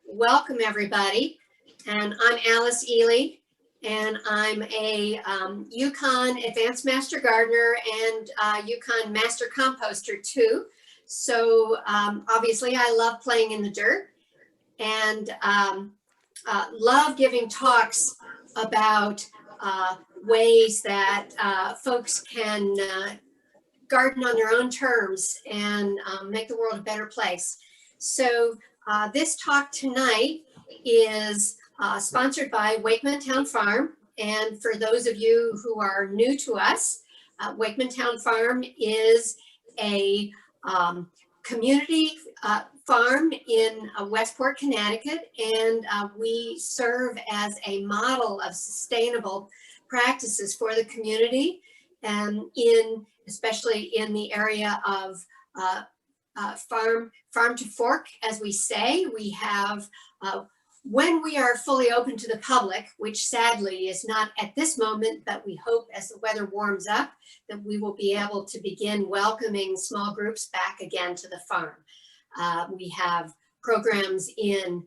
Welcome everybody, and I'm Alice Ely, and I'm a Yukon Advanced Master Gardener and Yukon Master Composter too. So obviously I love playing in the dirt and love giving talks about ways that folks can garden on their own terms and make the world a better place. So this talk tonight is sponsored by Wakeman Town Farm. And for those of you who are new to us, Wakeman Town Farm is a community farm in Westport, Connecticut. And we serve as a model of sustainable practices for the community, and especially in the area of farm to fork, as we say. We have, when we are fully open to the public, which sadly is not at this moment, but we hope as the weather warms up that we will be able to begin welcoming small groups back again to the farm. We have programs in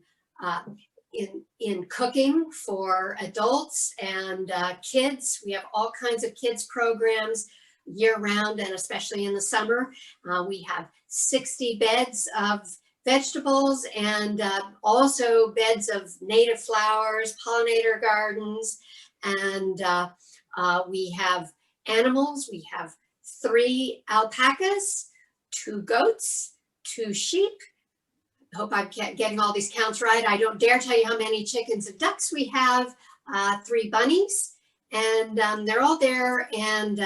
cooking for adults and kids. We have all kinds of kids programs year round, and especially in the summer. We have 60 beds of vegetables and also beds of native flowers, pollinator gardens, and we have animals. We have 3 alpacas, 2 goats, 2 sheep. I hope I'm getting all these counts right. I don't dare tell you how many chickens and ducks we have, 3 bunnies, and they're all there and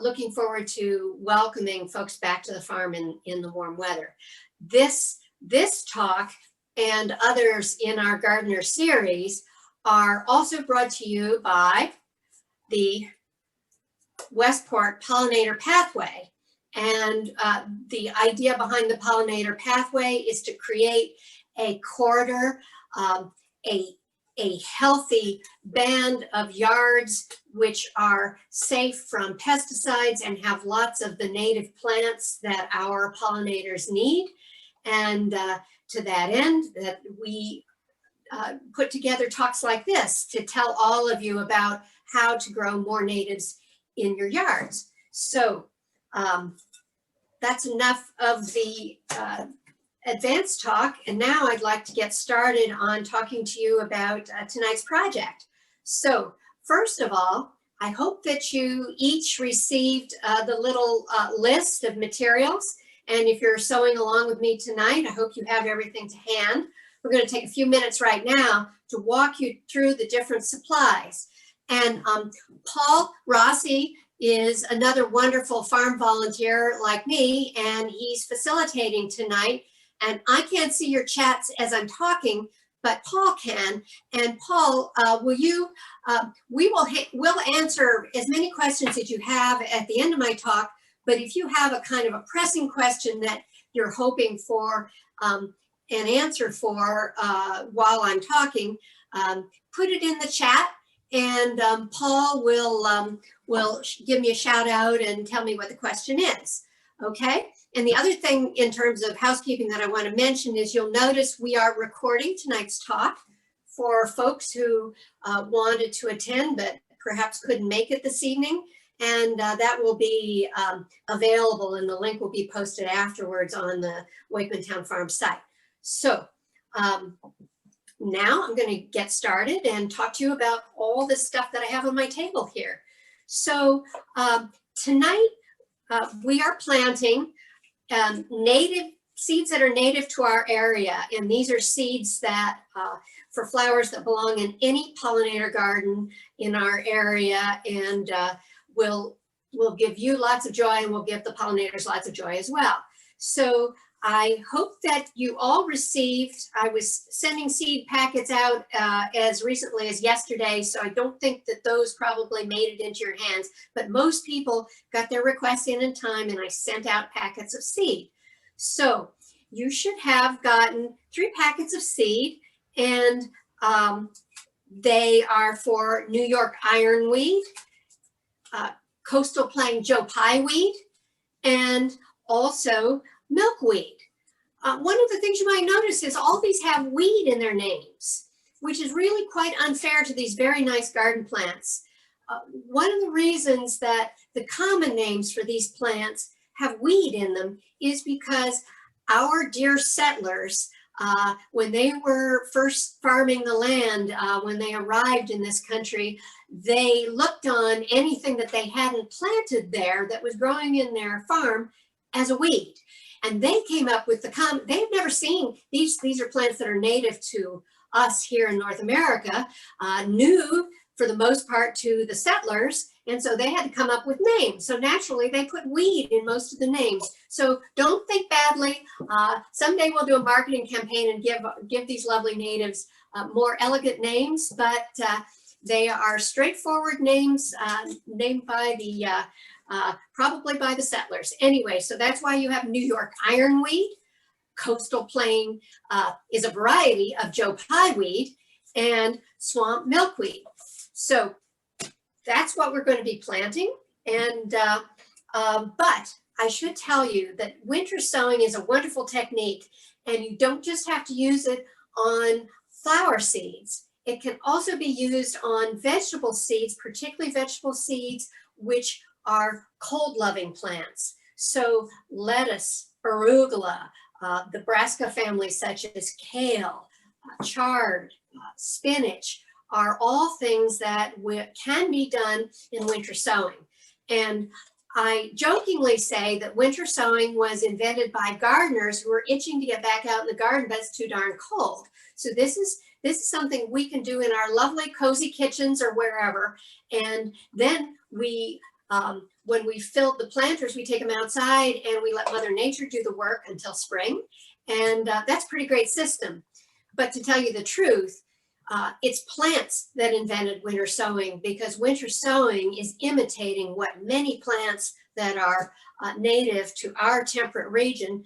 looking forward to welcoming folks back to the farm in the warm weather. This talk and others in our Gardener series are also brought to you by the Westport Pollinator Pathway. And the idea behind the Pollinator Pathway is to create a corridor, a healthy band of yards which are safe from pesticides and have lots of the native plants that our pollinators need. And to that end, that we put together talks like this to tell all of you about how to grow more natives in your yards. So that's enough of the advanced talk, and now I'd like to get started on talking to you about tonight's project. So first of all, I hope that you each received the little list of materials, and if you're sewing along with me tonight, I hope you have everything to hand. We're going to take a few minutes right now to walk you through the different supplies. And Paul Rossi is another wonderful farm volunteer like me, and he's facilitating tonight. And I can't see your chats as I'm talking, but Paul can. And Paul, we'll answer as many questions as you have at the end of my talk. But if you have a kind of a pressing question that you're hoping for an answer for while I'm talking, put it in the chat, and Paul will give me a shout out and tell me what the question is. Okay. And the other thing in terms of housekeeping that I want to mention is you'll notice we are recording tonight's talk for folks who wanted to attend but perhaps couldn't make it this evening. And that will be available, and the link will be posted afterwards on the Wakeman Town Farm site. So now I'm going to get started and talk to you about all the stuff that I have on my table here. So tonight we are planting native seeds that are native to our area, and these are seeds that for flowers that belong in any pollinator garden in our area, and will give you lots of joy, and will give the pollinators lots of joy as well. So I hope that you all received, I was sending seed packets out as recently as yesterday, so I don't think that those probably made it into your hands, but most people got their requests in time, and I sent out packets of seed. So you should have gotten 3 packets of seed, and they are for New York Ironweed, Coastal Plain Joe Pye weed, and also milkweed. One of the things you might notice is all these have weed in their names, which is really quite unfair to these very nice garden plants. One of the reasons that the common names for these plants have weed in them is because our dear settlers, when they were first farming the land, when they arrived in this country, they looked on anything that they hadn't planted there that was growing in their farm as a weed. And they came up with they've never seen, these are plants that are native to us here in North America, new for the most part to the settlers, and so they had to come up with names. So naturally, they put weed in most of the names. So don't think badly. Someday we'll do a marketing campaign and give these lovely natives more elegant names, but they are straightforward names named by the probably by the settlers. Anyway, so that's why you have New York Ironweed. Coastal Plain is a variety of Joe Pye weed, and swamp milkweed. So that's what we're going to be planting. And but I should tell you that winter sowing is a wonderful technique, and you don't just have to use it on flower seeds. It can also be used on vegetable seeds, particularly vegetable seeds which are cold-loving plants. So lettuce, arugula, the brassica family such as kale, chard, spinach, are all things that can be done in winter sowing. And I jokingly say that winter sowing was invented by gardeners who were itching to get back out in the garden, but it's too darn cold. So this is something we can do in our lovely cozy kitchens or wherever. And then we, when we filled the planters, we take them outside and we let Mother Nature do the work until spring. And that's a pretty great system. But to tell you the truth, it's plants that invented winter sowing, because winter sowing is imitating what many plants that are native to our temperate region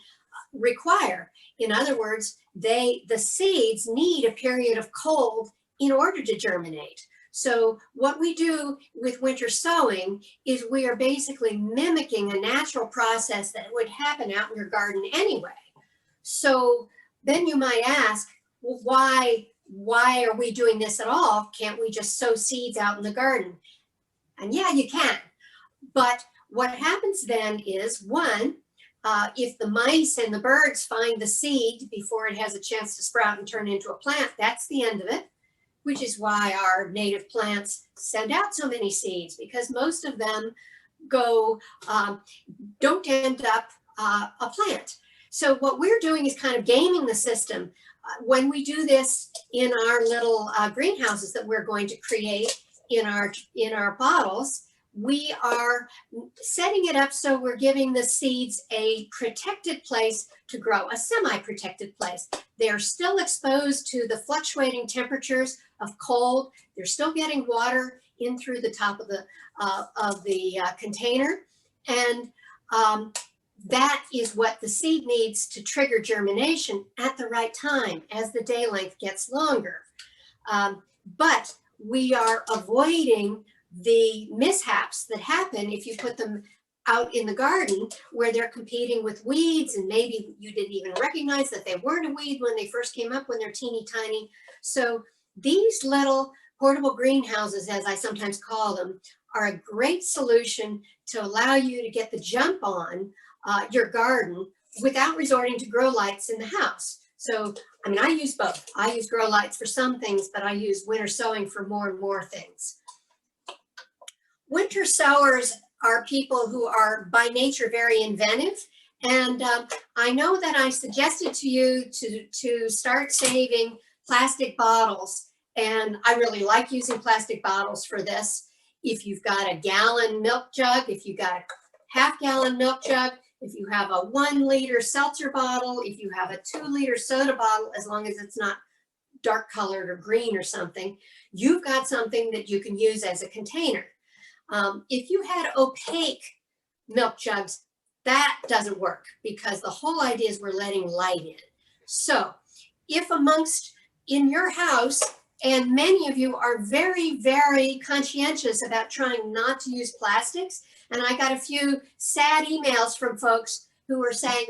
require. In other words, the seeds need a period of cold in order to germinate. So what we do with winter sowing is we are basically mimicking a natural process that would happen out in your garden anyway. So then you might ask, well, why are we doing this at all? Can't we just sow seeds out in the garden? And yeah, you can. But what happens then is, one, if the mice and the birds find the seed before it has a chance to sprout and turn into a plant, that's the end of it, which is why our native plants send out so many seeds, because most of them don't end up a plant. So what we're doing is kind of gaming the system. When we do this in our little greenhouses that we're going to create in our bottles, we are setting it up so we're giving the seeds a protected place to grow, a semi-protected place. They are still exposed to the fluctuating temperatures of cold. They're still getting water in through the top of the container, and that is what the seed needs to trigger germination at the right time as the day length gets longer. But we are avoiding the mishaps that happen if you put them out in the garden where they're competing with weeds, and maybe you didn't even recognize that they weren't a weed when they first came up, when they're teeny tiny. So these little portable greenhouses, as I sometimes call them, are a great solution to allow you to get the jump on your garden without resorting to grow lights in the house. So, I mean, I use both. I use grow lights for some things, but I use winter sowing for more and more things. Winter sowers are people who are by nature very inventive. And I know that I suggested to you to start saving plastic bottles. And I really like using plastic bottles for this. If you've got a gallon milk jug, if you've got a half-gallon milk jug, if you have a 1 liter seltzer bottle, if you have a 2 liter soda bottle, as long as it's not dark colored or green or something, you've got something that you can use as a container. If you had opaque milk jugs, that doesn't work, because the whole idea is we're letting light in. So if in your house, and many of you are very, very conscientious about trying not to use plastics, and I got a few sad emails from folks who were saying,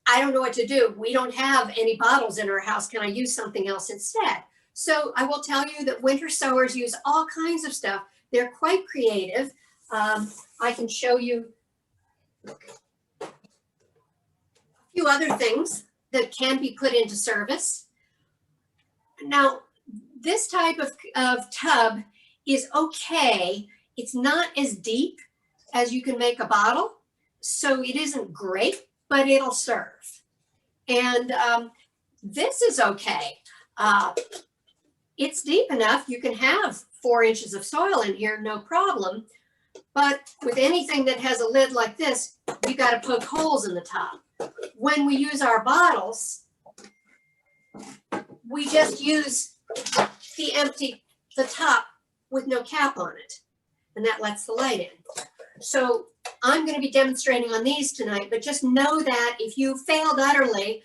I don't know what to do. We don't have any bottles in our house. Can I use something else instead? So I will tell you that winter sowers use all kinds of stuff. They're quite creative. I can show you a few other things that can be put into service. Now, this type of tub is okay. It's not as deep as you can make a bottle, so it isn't great, but it'll serve. And this is okay. It's deep enough. You can have 4 inches of soil in here, no problem. But with anything that has a lid like this, you got to poke holes in the top. When we use our bottles, we just use the top with no cap on it, and that lets the light in. So I'm going to be demonstrating on these tonight, but just know that if you failed utterly,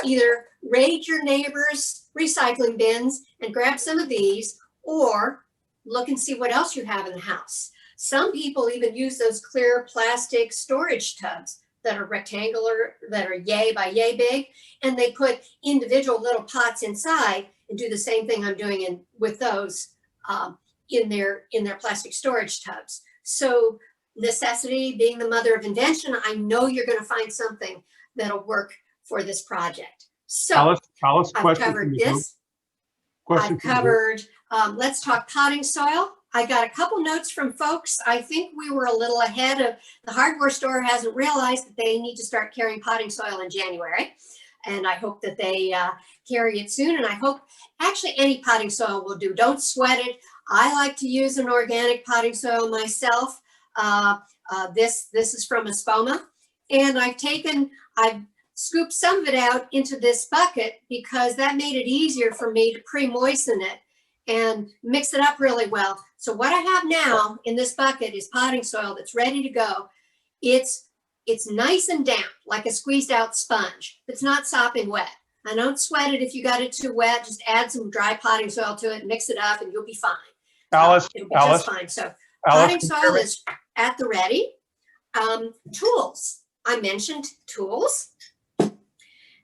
either raid your neighbor's recycling bins and grab some of these, or look and see what else you have in the house. Some people even use those clear plastic storage tubs that are rectangular, that are yay by yay big, and they put individual little pots inside and do the same thing I'm doing with those in their plastic storage tubs. So necessity being the mother of invention, I know you're going to find something that'll work for this project. So Alice, I've covered this. I've covered, let's talk potting soil. I got a couple notes from folks. I think we were a little ahead of, the hardware store hasn't realized that they need to start carrying potting soil in January. And I hope that they carry it soon. And I hope actually any potting soil will do. Don't sweat it. I like to use an organic potting soil myself. This is from Espoma. And I've scooped some of it out into this bucket because that made it easier for me to pre-moisten it and mix it up really well. So what I have now in this bucket is potting soil that's ready to go. It's nice and damp, like a squeezed out sponge. It's not sopping wet. I don't sweat it if you got it too wet. Just add some dry potting soil to it, mix it up, and you'll be fine. It'll be just fine. So potting soil is at the ready. Tools. I mentioned tools.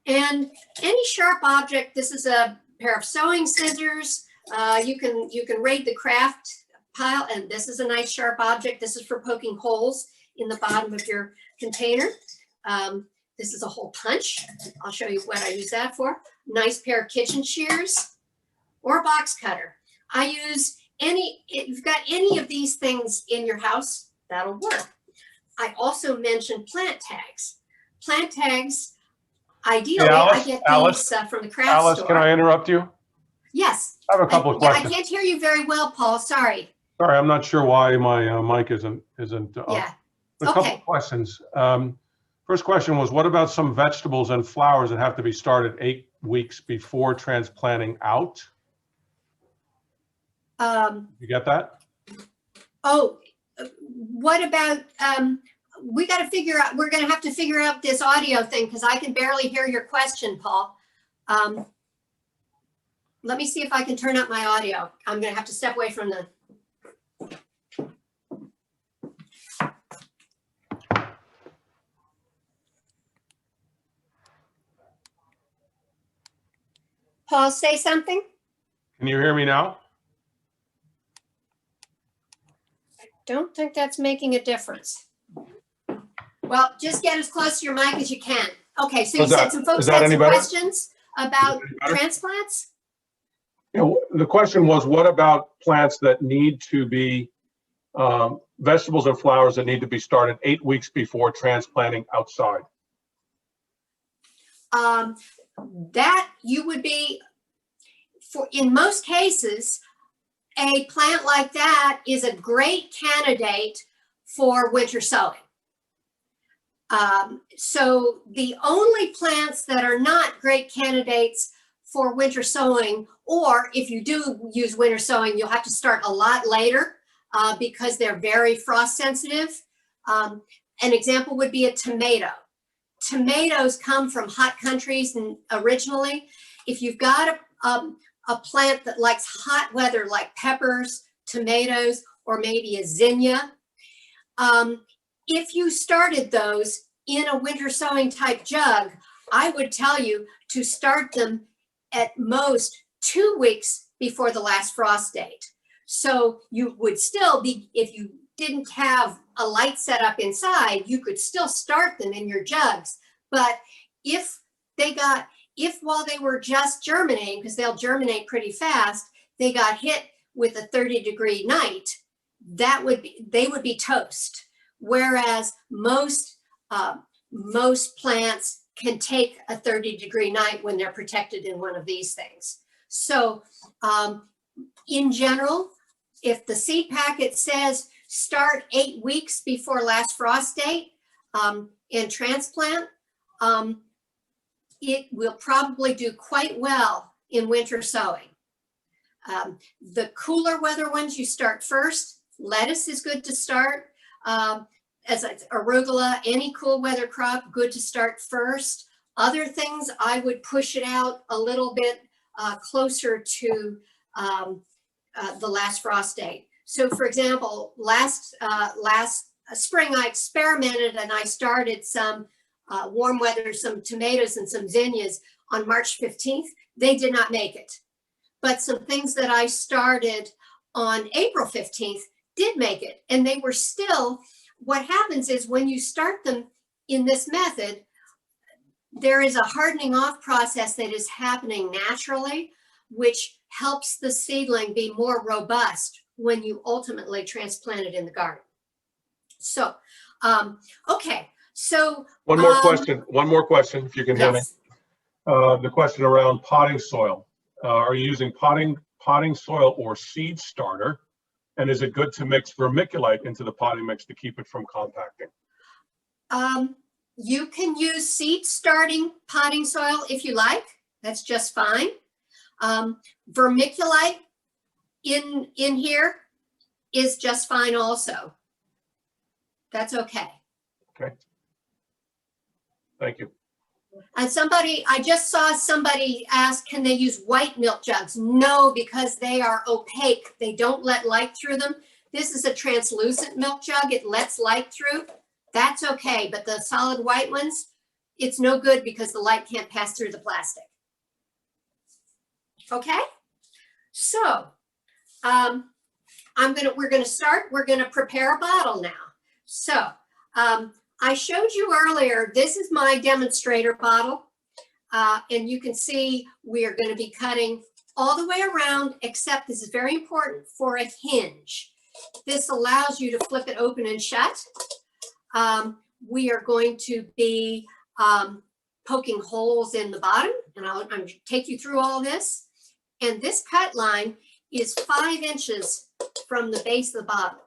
And any sharp object. This is a pair of sewing scissors. You can raid the craft pile, and this is a nice sharp object. This is for poking holes in the bottom of your container. This is a hole punch. I'll show you what I use that for. Nice pair of kitchen shears or a box cutter. I use if you've got any of these things in your house, that'll work. I also mentioned plant tags. Plant tags, ideally, I get these from the craft store. Alice, can I interrupt you? Yes. I have a couple of questions. I can't hear you very well, Paul. Sorry. Sorry, I'm not sure why my mic isn't yeah. A couple of questions. First question was, what about some vegetables and flowers that have to be started 8 weeks before transplanting out? You get that? Oh, what about, we're going to have to figure out this audio thing because I can barely hear your question, Paul. Let me see if I can turn up my audio. I'm going to have to step away from the. Paul, say something. Can you hear me now? I don't think that's making a difference. Well, just get as close to your mic as you can. Okay, so you said some folks had some questions about transplants? Yeah, the question was, what about plants that need to be, vegetables and flowers that need to be started 8 weeks before transplanting outside? That you would be, in most cases, a plant like that is a great candidate for winter sowing. So the only plants that are not great candidates for winter sowing, or if you do use winter sowing, you'll have to start a lot later because they're very frost sensitive. An example would be a tomato. Tomatoes come from hot countries and originally. If you've got a plant that likes hot weather like peppers, tomatoes, or maybe a zinnia, if you started those in a winter sowing type jug, I would tell you to start them at most 2 weeks before the last frost date. So you would still be, if you didn't have a light set up inside, you could still start them in your jugs. But if while they were just germinating, because they'll germinate pretty fast, they got hit with a 30-degree night, they would be toast. Whereas most plants can take a 30-degree night when they're protected in one of these things. So in general, if the seed packet says start 8 weeks before last frost date and transplant, it will probably do quite well in winter sowing. The cooler weather ones you start first. Lettuce is good to start. As arugula, any cool weather crop, good to start first. Other things, I would push it out a little bit closer to the last frost date. So for example, last spring I experimented and I started some warm weather, some tomatoes and some zinnias on March 15th. They did not make it. But some things that I started on April 15th did make it. And they were still, what happens is when you start them in this method, there is a hardening off process that is happening naturally, which helps the seedling be more robust when you ultimately transplant it in the garden. So, okay. So one more question, if you can hear me. Yes. The question around potting soil. Are you using potting soil or seed starter? And is it good to mix vermiculite into the potting mix to keep it from compacting? You can use seed starting potting soil if you like. That's just fine. Vermiculite in here is just fine also. That's okay. Okay. Thank you. And I just saw somebody ask, can they use white milk jugs? No, because they are opaque. They don't let light through them. This is a translucent milk jug. It lets light through. That's okay. But the solid white ones, it's no good because the light can't pass through the plastic. Okay. So we're going to prepare a bottle now. So I showed you earlier, this is my demonstrator bottle. And you can see we are going to be cutting all the way around, except this is very important for a hinge. This allows you to flip it open and shut. We are going to be poking holes in the bottom, and I'm going to take you through all this. And this cut line is 5 inches from the base of the bottle.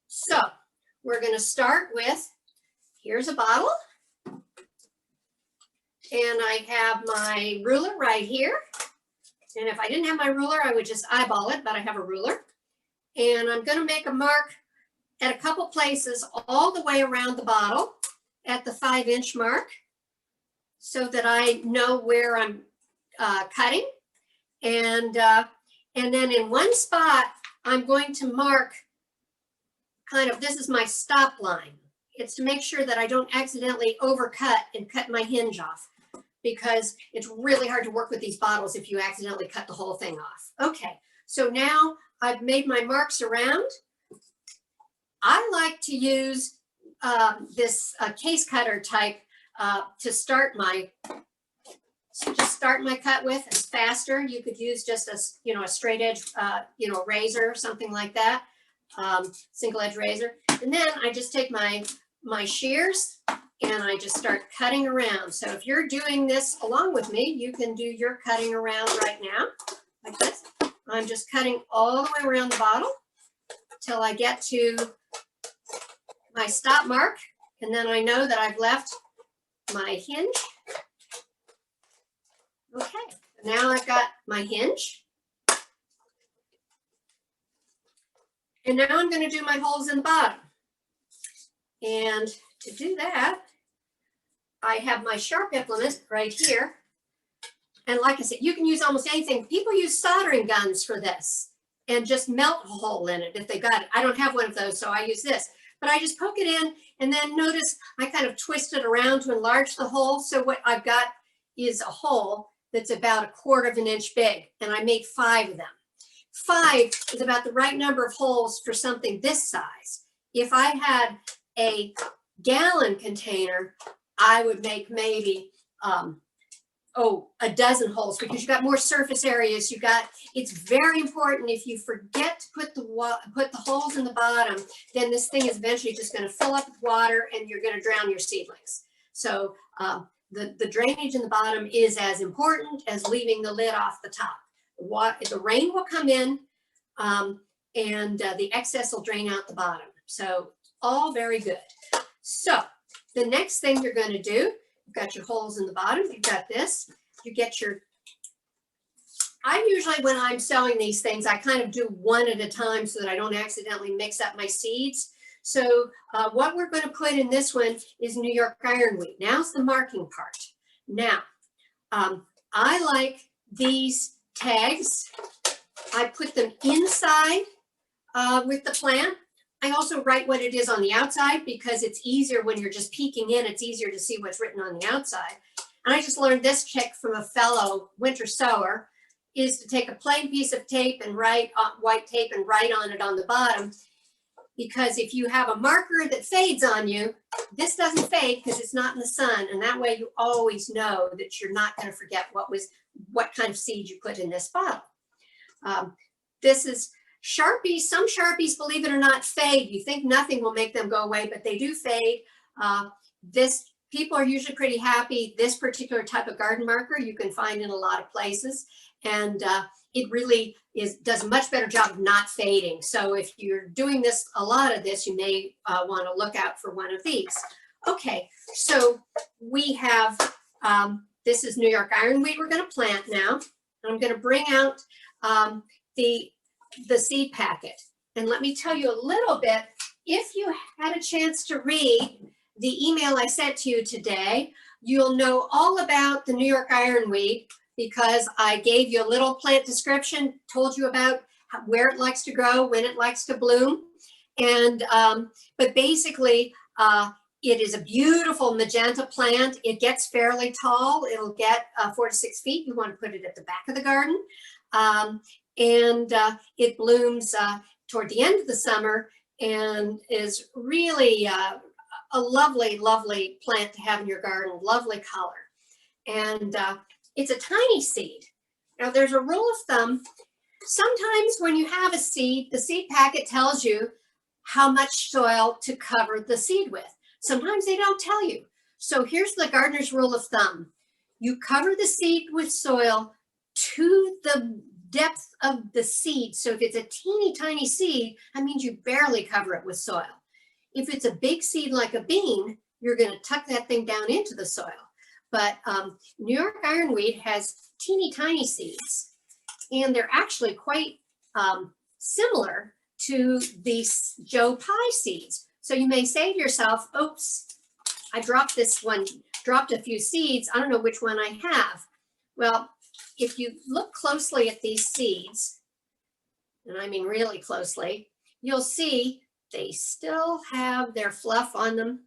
So we're going to start with, here's a bottle. And I have my ruler right here. And if I didn't have my ruler, I would just eyeball it, but I have a ruler. And I'm going to make a mark at a couple places all the way around the bottle at the 5-inch mark so that I know where I'm cutting. And then in one spot, I'm going to mark this is my stop line. It's to make sure that I don't accidentally overcut and cut my hinge off, because it's really hard to work with these bottles if you accidentally cut the whole thing off. Okay, so now I've made my marks around. I like to use this case cutter type to start my cut with. It's faster. You could use just a straight edge razor or something like that, single edge razor. And then I just take my shears and I just start cutting around. So if you're doing this along with me, you can do your cutting around right now like this. I'm just cutting all the way around the bottle till I get to my stop mark, and then I know that I've left my hinge. Okay, now I've got my hinge. And now I'm going to do my holes in the bottom. And to do that, I have my sharp implement right here. And like I said, you can use almost anything. People use soldering guns for this and just melt a hole in it if they got it. I don't have one of those, so I use this. but I just poke it in, and then notice I kind of twist it around to enlarge the hole. So what I've got is a hole that's about 1/4 of an inch big, and I made 5 of them. 5 is about the right number of holes for something this size. If I had a gallon container, I would make maybe a dozen holes, because you got more surface areas. It's very important, if you forget to put the holes in the bottom, then this thing is eventually just going to fill up with water and you're going to drown your seedlings. So the drainage in the bottom is as important as leaving the lid off the top. The rain will come in and the excess will drain out the bottom. So all very good. So the next thing you're going to do, you've got your holes in the bottom, you've got this, you get I usually, when I'm sowing these things, I kind of do one at a time so that I don't accidentally mix up my seeds. So what we're going to put in this one is New York Ironweed. Now's the marking part. Now, I like these tags. I put them inside with the plant. I also write what it is on the outside, because it's easier when you're just peeking in, it's easier to see what's written on the outside. And I just learned this trick from a fellow winter sower, is to take a plain piece of tape and write white tape and write on it on the bottom. Because if you have a marker that fades on you, this doesn't fade because it's not in the sun. And that way you always know that you're not going to forget what kind of seed you put in this bottle. This is Sharpies. Some Sharpies, believe it or not, fade. You think nothing will make them go away, but they do fade. People are usually pretty happy. This particular type of garden marker you can find in a lot of places, and it really does a much better job of not fading. So if you're doing a lot of this, you may want to look out for one of these. Okay, so we have, this is New York Ironweed we're going to plant now. I'm going to bring out the seed packet. And let me tell you a little bit, if you had a chance to read the email I sent to you today, you'll know all about the New York Ironweed, because I gave you a little plant description, told you about where it likes to grow, when it likes to bloom. And, but basically, it is a beautiful magenta plant. It gets fairly tall. It'll get 4 to 6 feet. You want to put it at the back of the garden. And it blooms toward the end of the summer and is really a lovely, lovely plant to have in your garden, lovely color. And it's a tiny seed. Now there's a rule of thumb. Sometimes when you have a seed, the seed packet tells you how much soil to cover the seed with. Sometimes they don't tell you. So here's the gardener's rule of thumb. You cover the seed with soil to the depth of the seed. So if it's a teeny tiny seed, that means you barely cover it with soil. If it's a big seed like a bean, you're going to tuck that thing down into the soil. But New York Ironweed has teeny tiny seeds, and they're actually quite similar to these Joe Pye seeds. So you may say to yourself, oops, I dropped this one, dropped a few seeds. I don't know which one I have. Well, if you look closely at these seeds, and I mean really closely, you'll see they still have their fluff on them.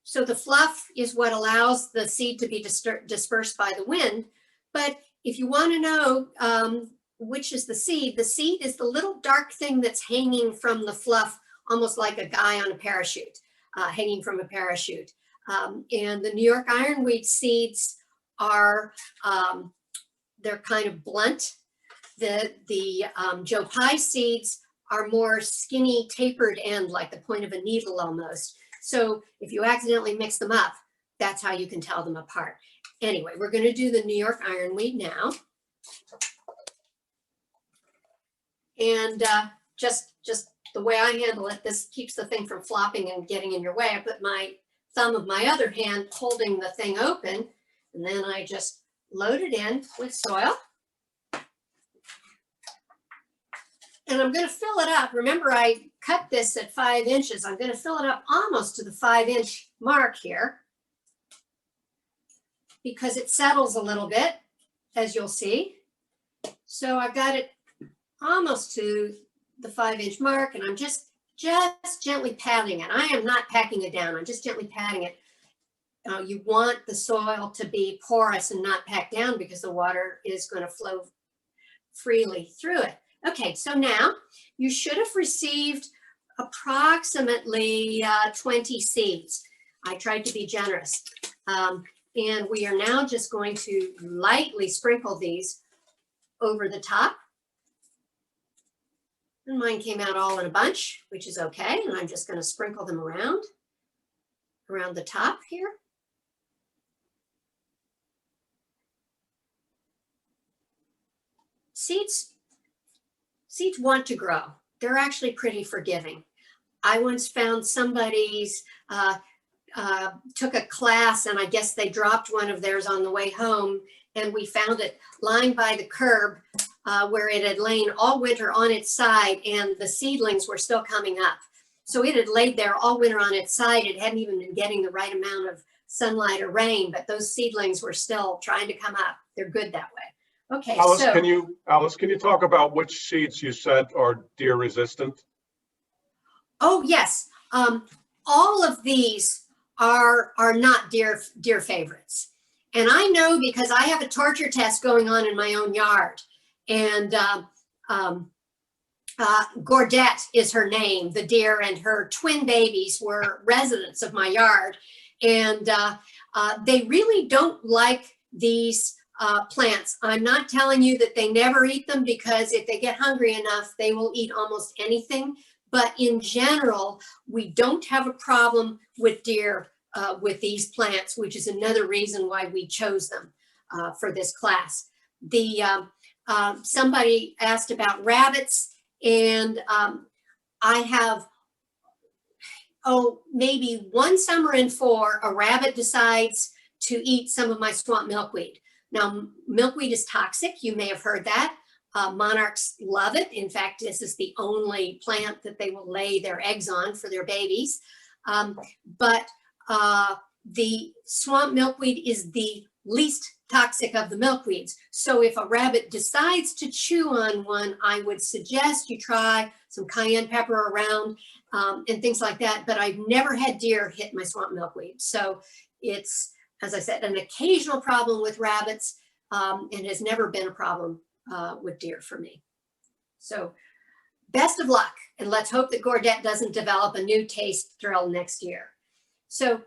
So the fluff is what allows the seed to be dispersed by the wind. But if you want to know which is the seed is the little dark thing that's hanging from the fluff, almost like a guy on a parachute, hanging from a parachute. And the New York Ironweed seeds are, they're kind of blunt. The Joe Pye seeds are more skinny, tapered end, like the point of a needle almost. So if you accidentally mix them up, that's how you can tell them apart. Anyway, we're going to do the New York Ironweed now. And just the way I handle it, this keeps the thing from flopping and getting in your way. I put my thumb of my other hand holding the thing open, and then I just load it in with soil. And I'm going to fill it up. Remember, I cut this at 5 inches. I'm going to fill it up almost to the 5-inch mark here, because it settles a little bit, as you'll see. So I've got it almost to the 5-inch mark, and I'm just just gently patting it. I am not packing it down. I'm just gently patting it. You want the soil to be porous and not packed down because the water is going to flow freely through it. Okay, so now you should have received approximately 20 seeds. I tried to be generous. And we are now just going to lightly sprinkle these over the top. And mine came out all in a bunch, which is okay. And I'm just going to sprinkle them around the top here. Seeds want to grow. They're actually pretty forgiving. I once found somebody's took a class, and I guess they dropped one of theirs on the way home, and we found it lying by the curb where it had lain all winter on its side, and the seedlings were still coming up. So it had laid there all winter on its side. It hadn't even been getting the right amount of sunlight or rain, but those seedlings were still trying to come up. They're good that way. Okay, Alice, so can you talk about which seeds you said are deer resistant? oh yes, all of these are not deer favorites, and I know because I have a torture test going on in my own yard, and Gordette is her name. The deer and her twin babies were residents of my yard, and they really don't like these plants. I'm not telling you that they never eat them, because if they get hungry enough, they will eat almost anything. But in general, we don't have a problem with deer with these plants, which is another reason why we chose them for this class. Somebody asked about rabbits, and I have, maybe one summer in 4, a rabbit decides to eat some of my swamp milkweed. Now, milkweed is toxic. You may have heard that. Monarchs love it. In fact, this is the only plant that they will lay their eggs on for their babies. But the swamp milkweed is the least toxic of the milkweeds. So if a rabbit decides to chew on one, I would suggest you try some cayenne pepper around and things like that. But I've never had deer hit my swamp milkweed. So it's, as I said, an occasional problem with rabbits, and has never been a problem with deer for me. So best of luck, and let's hope that Gordette doesn't develop a new taste thrill next year. So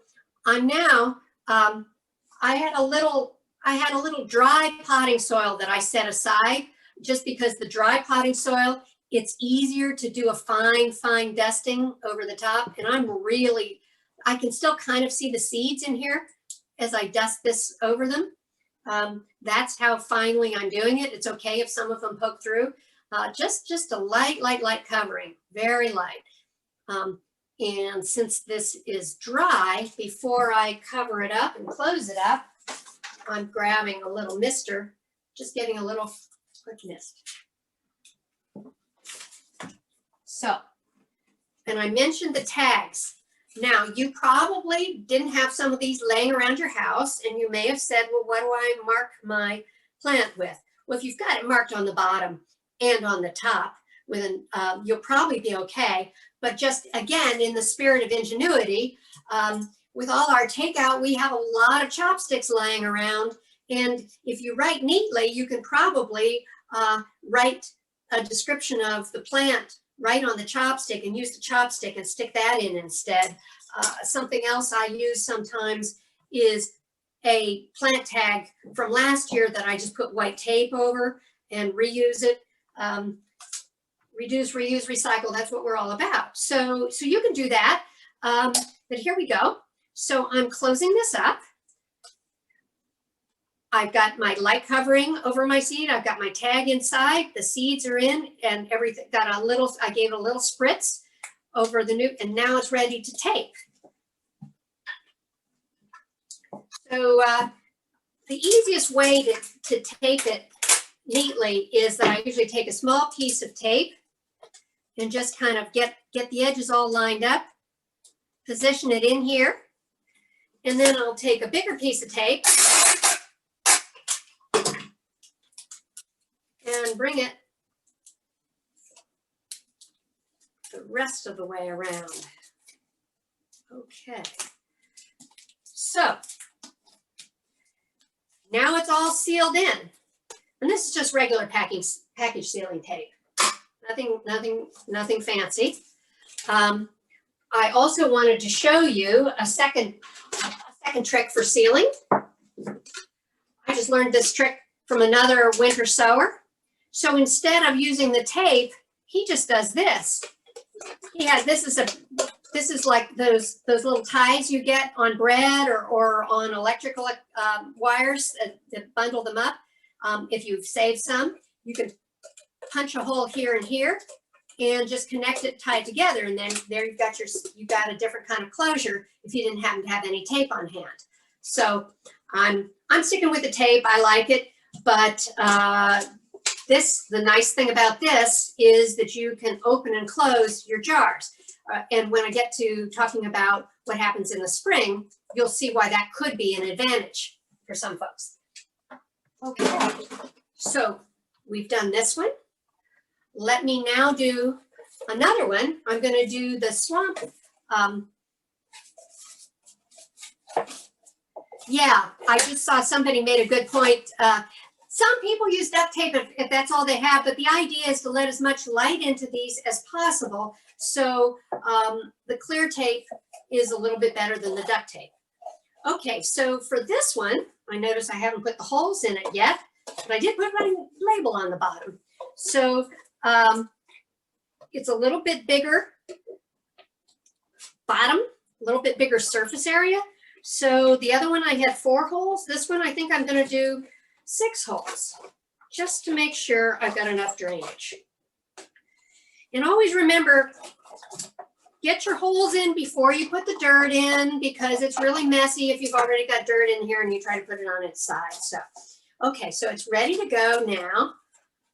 I'm now, I had a little dry potting soil that I set aside, just because the dry potting soil, it's easier to do a fine dusting over the top. And I can still kind of see the seeds in here as I dust this over them. That's how finely I'm doing it. It's okay if some of them poke through. Just a light covering, very light. And since this is dry, before I cover it up and close it up, I'm grabbing a little mister, just getting a little quick mist. So, and I mentioned the tags. Now, you probably didn't have some of these laying around your house, and you may have said, well, what do I mark my plant with? Well, if you've got it marked on the bottom and on the top, you'll probably be okay. But just, again, in the spirit of ingenuity, with all our takeout, we have a lot of chopsticks laying around. And if you write neatly, you can probably write a description of the plant right on the chopstick and use the chopstick and stick that in instead. Something else I use sometimes is a plant tag from last year that I just put white tape over and reuse it. Reduce, reuse, recycle, that's what we're all about. So you can do that, but here we go. So I'm closing this up. I've got my light covering over my seed. I've got my tag inside. The seeds are in and everything. I gave it a little spritz over the new, and now it's ready to tape. So the easiest way to tape it neatly is that I usually take a small piece of tape and just kind of get the edges all lined up, position it in here, and then I'll take a bigger piece of tape and bring it the rest of the way around. Okay. So now it's all sealed in. And this is just regular package sealing tape. Nothing fancy. I also wanted to show you a second trick for sealing. I just learned this trick from another winter sower. So instead of using the tape, he just does this. This is like those little ties you get on bread or on electrical wires that bundle them up. If you've saved some, you can punch a hole here and here and just connect it, tie it together, and then there you've got a different kind of closure if you didn't happen to have any tape on hand. So I'm sticking with the tape. I like it, but the nice thing about this is that you can open and close your jars. And when I get to talking about what happens in the spring, you'll see why that could be an advantage for some folks. Okay, so we've done this one. Let me now do another one. I'm going to do the swamp. Yeah, I just saw somebody made a good point. Some people use duct tape if that's all they have, but the idea is to let as much light into these as possible. So the clear tape is a little bit better than the duct tape. Okay, so for this one, I notice I haven't put the holes in it yet, but I did put my label on the bottom. So it's a little bit bigger bottom, a little bit bigger surface area. So the other one I had 4 holes. This one I think I'm going to do 6 holes just to make sure I've got enough drainage. And always remember, get your holes in before you put the dirt in, because it's really messy if you've already got dirt in here and you try to put it on its side. So, okay, so it's ready to go now.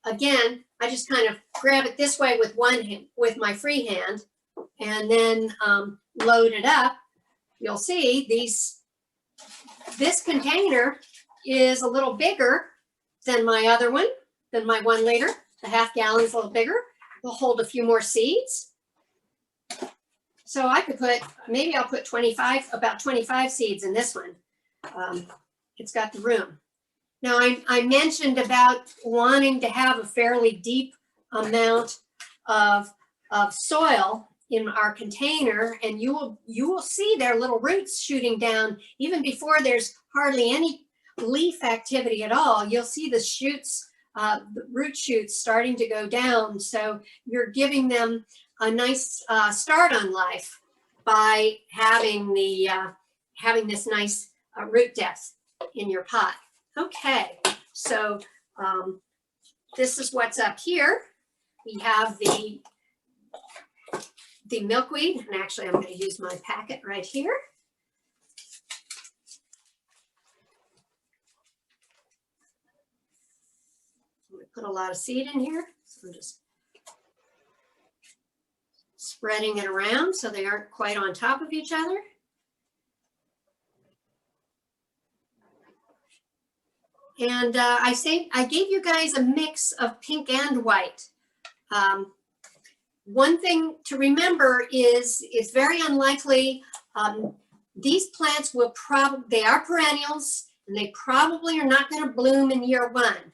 Again, I just kind of grab it this way with one hand, with my free hand, and then load it up. You'll see this container is a little bigger than my other one, than my 1 liter. The half gallon is a little bigger. We'll hold a few more seeds. So I could put, maybe I'll put about 25 seeds in this one. It's got the room. Now I mentioned about wanting to have a fairly deep amount of soil in our container, and you will see their little roots shooting down even before there's hardly any leaf activity at all. You'll see the shoots, the root shoots starting to go down. So you're giving them a nice start on life by having this nice root depth in your pot. Okay, so this is what's up here. We have the milkweed, and actually I'm going to use my packet right here. I'm going to put a lot of seed in here, so I'm just spreading it around so they aren't quite on top of each other. And I gave you guys a mix of pink and white. One thing to remember is it's very unlikely these plants will they are perennials, and they probably are not going to bloom in year 1.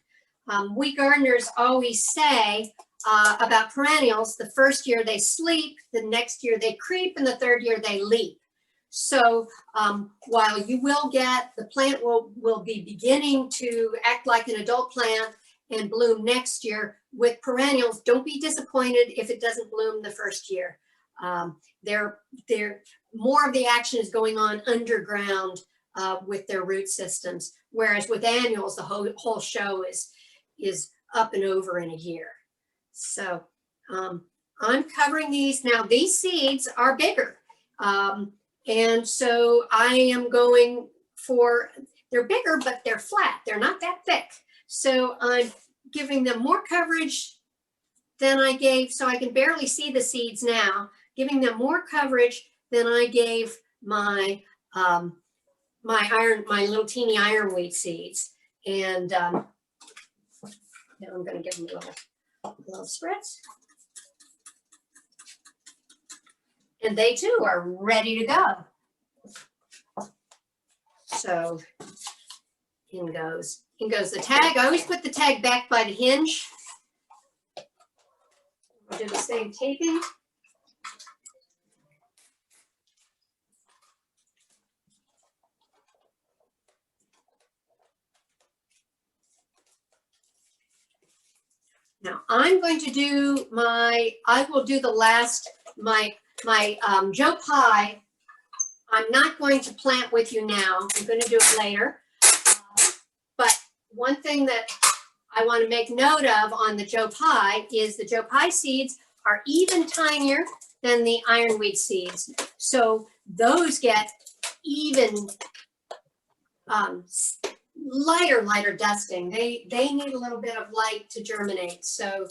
We gardeners always say about perennials, the first year they sleep, the next year they creep, and the 3rd year they leap. So while you will get, the plant will be beginning to act like an adult plant and bloom next year, with perennials, don't be disappointed if it doesn't bloom the first year. More of the action is going on underground with their root systems, whereas with annuals, the whole show is up and over in a year. So I'm covering these. Now these seeds are bigger. And so I am going for, they're bigger, but they're flat. They're not that thick. So I'm giving them more coverage than I gave, so I can barely see the seeds now, giving them more coverage than I gave my my little teeny ironweed seeds. And now I'm going to give them a little spritz. and they too are ready to go. So in goes the tag. I always put the tag back by the hinge. I'll do the same taping. Now I'm going to do I will do the last, my Joe Pye. I'm not going to plant with you now. I'm going to do it later. But one thing that I want to make note of on the Joe Pye is the Joe Pye seeds are even tinier than the ironweed seeds. So those get even lighter dusting. They need a little bit of light to germinate. So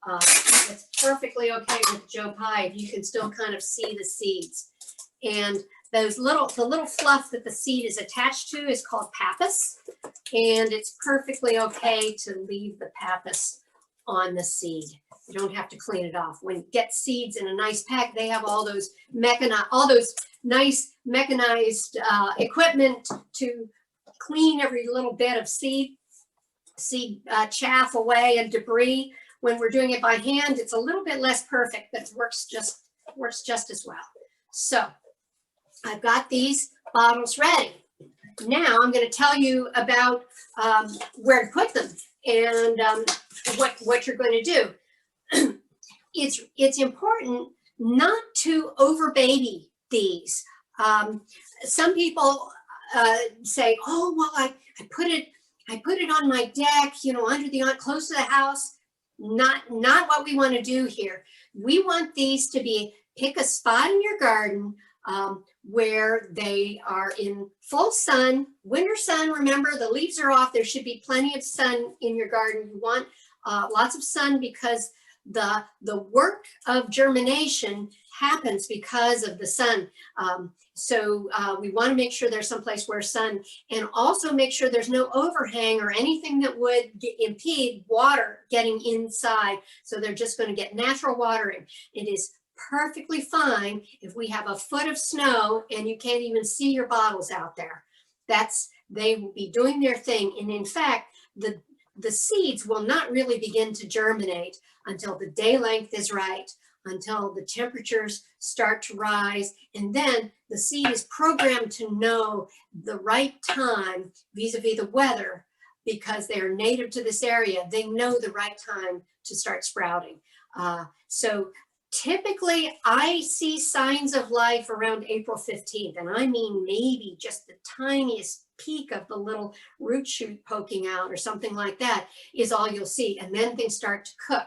it's perfectly okay with Joe Pye if you can still kind of see the seeds. And the little fluff that the seed is attached to is called pappus, and it's perfectly okay to leave the pappus on the seed. You don't have to clean it off. When you get seeds in a nice pack, they have all those nice mechanized equipment to clean every little bit of seed chaff away and debris. When we're doing it by hand, it's a little bit less perfect, but it works just as well. So I've got these bottles ready. Now I'm going to tell you about where to put them and what you're going to do. It's important not to overbaby these. Some people say, "Oh, well, I put it on my deck, you know, close to the house." Not what we want to do here. We want these to pick a spot in your garden where they are in full sun, winter sun. Remember, the leaves are off. There should be plenty of sun in your garden. You want lots of sun because the work of germination happens because of the sun. So we want to make sure there's someplace where sun, and also make sure there's no overhang or anything that would impede water getting inside. So they're just going to get natural watering. It is perfectly fine if we have a foot of snow and you can't even see your bottles out there. They will be doing their thing. And in fact, the seeds will not really begin to germinate until the day length is right, until the temperatures start to rise, and then the seed is programmed to know the right time vis-a-vis the weather, because they are native to this area. They know the right time to start sprouting. So typically I see signs of life around April 15th, and I mean maybe just the tiniest peak of the little root shoot poking out or something like that is all you'll see, and then things start to cook.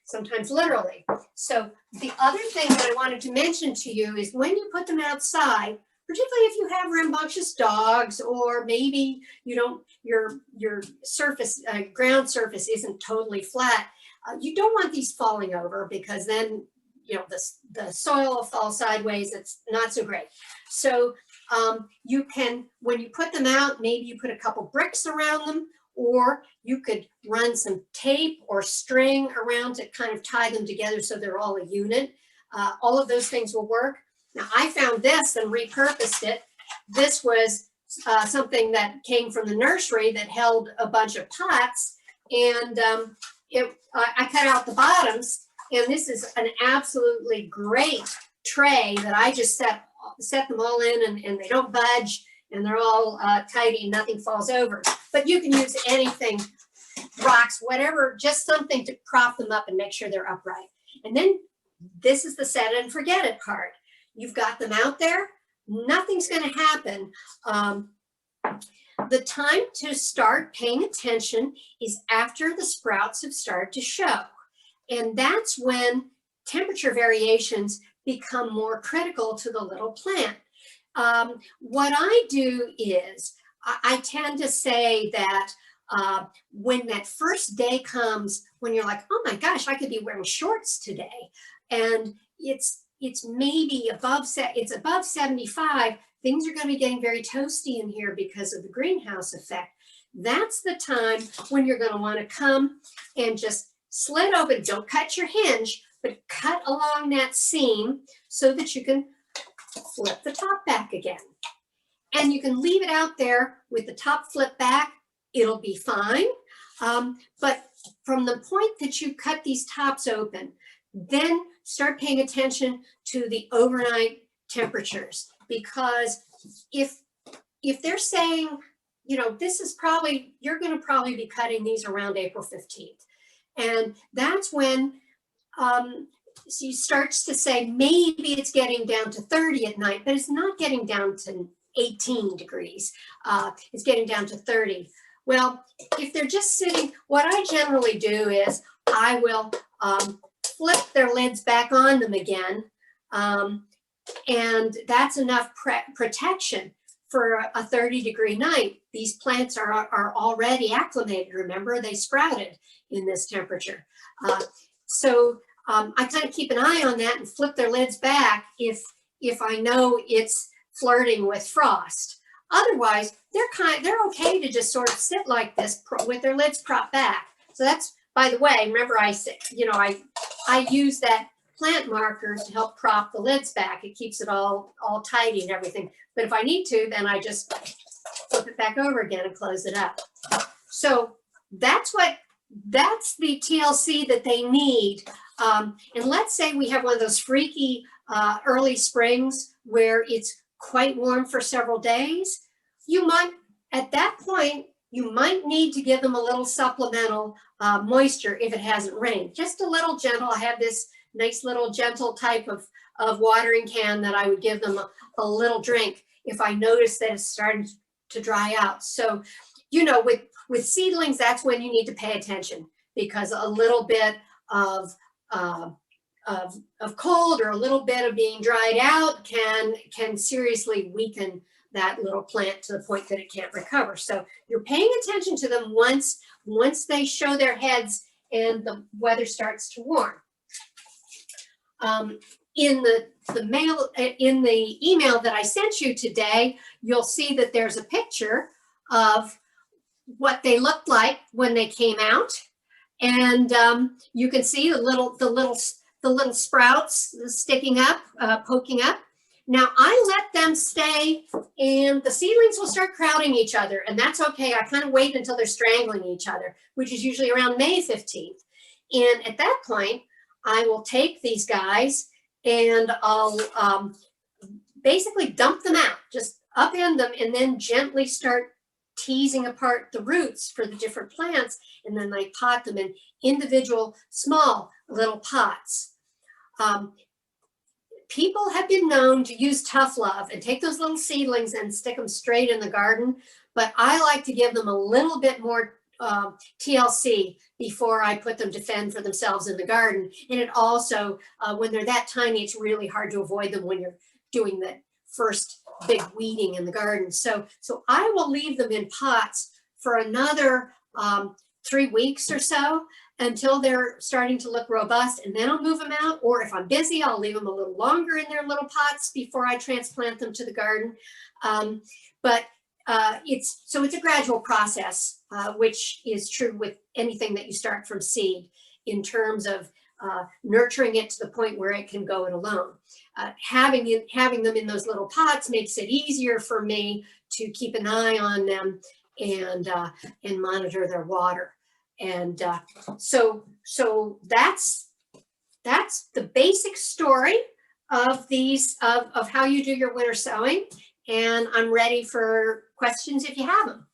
Sometimes literally. So the other thing that I wanted to mention to you is when you put them outside, particularly if you have rambunctious dogs, or maybe your surface, ground surface isn't totally flat, you don't want these falling over, because then the soil will fall sideways. It's not so great. So you can, when you put them out, maybe you put a couple bricks around them, or you could run some tape or string around to kind of tie them together so they're all a unit. All of those things will work. Now I found this and repurposed it. This was something that came from the nursery that held a bunch of pots, and I cut out the bottoms, and this is an absolutely great tray that I just set them all in, and they don't budge, and they're all tidy and nothing falls over. But you can use anything, rocks, whatever, just something to prop them up and make sure they're upright. And then this is the set it and forget it part. You've got them out there, nothing's going to happen. The time to start paying attention is after the sprouts have started to show. And that's when temperature variations become more critical to the little plant. What I do is I tend to say that when that first day comes, when you're like, oh my gosh, I could be wearing shorts today, and it's maybe above 75, things are going to be getting very toasty in here because of the greenhouse effect. That's the time when you're going to want to come and just slit open. Don't cut your hinge, but cut along that seam so that you can flip the top back again. And you can leave it out there with the top flip back. It'll be fine. But from the point that you cut these tops open, then start paying attention to the overnight temperatures, because if they're saying, you know, this is probably, you're going to probably be cutting these around April 15th. And that's when she starts to say, maybe it's getting down to 30 at night, but it's not getting down to 18 degrees. It's getting down to 30. Well, if they're just sitting, what I generally do is I will flip their lids back on them again. And that's enough protection for a 30-degree night. These plants are already acclimated. Remember, they sprouted in this temperature. So I kind of keep an eye on that and flip their lids back if I know it's flirting with frost. Otherwise, they're okay to just sort of sit like this with their lids propped back. So that's, by the way, remember I said, you know, I use that plant marker to help prop the lids back. It keeps it all tidy and everything. But if I need to, then I just flip it back over again and close it up. So that's the TLC that they need. And let's say we have one of those freaky early springs where it's quite warm for several days. You might, at that point, you might need to give them a little supplemental moisture if it hasn't rained. Just a little gentle. I have this nice little gentle type of watering can that I would give them a little drink if I notice that it's starting to dry out. So, you know, with seedlings, that's when you need to pay attention, because a little bit of cold or a little bit of being dried out can seriously weaken that little plant to the point that it can't recover. So you're paying attention to them once they show their heads and the weather starts to warm. In the email that I sent you today, you'll see that there's a picture of what they looked like when they came out, and you can see the little sprouts sticking up, poking up. Now I let them stay, and the seedlings will start crowding each other, and that's okay. I kind of wait until they're strangling each other, which is usually around May 15th. And at that point, I will take these guys and I'll basically dump them out, just upend them, and then gently start teasing apart the roots for the different plants. And then I pot them in individual small little pots. People have been known to use tough love and take those little seedlings and stick them straight in the garden, but I like to give them a little bit more TLC before I put them to fend for themselves in the garden. And it also, when they're that tiny, it's really hard to avoid them when you're doing the first big weeding in the garden. So I will leave them in pots for another 3 weeks or so until they're starting to look robust, and then I'll move them out. Or if I'm busy, I'll leave them a little longer in their little pots before I transplant them to the garden. It's a gradual process, which is true with anything that you start from seed in terms of nurturing it to the point where it can go it alone. Having them in those little pots makes it easier for me to keep an eye on them and monitor their water. And so that's the basic story of these of how you do your winter sowing. And I'm ready for questions if you have them.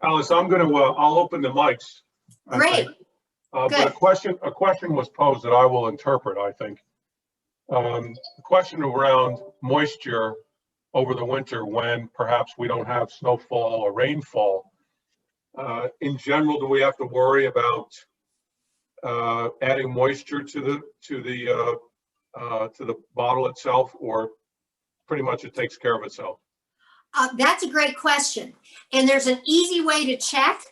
Alice, I'm going to, I'll open the mics. Great. But a question was posed that I will interpret, I think. The question around moisture over the winter when perhaps we don't have snowfall or rainfall. In general, do we have to worry about adding moisture to the bottle itself, or pretty much it takes care of itself? That's a great question. And there's an easy way to check.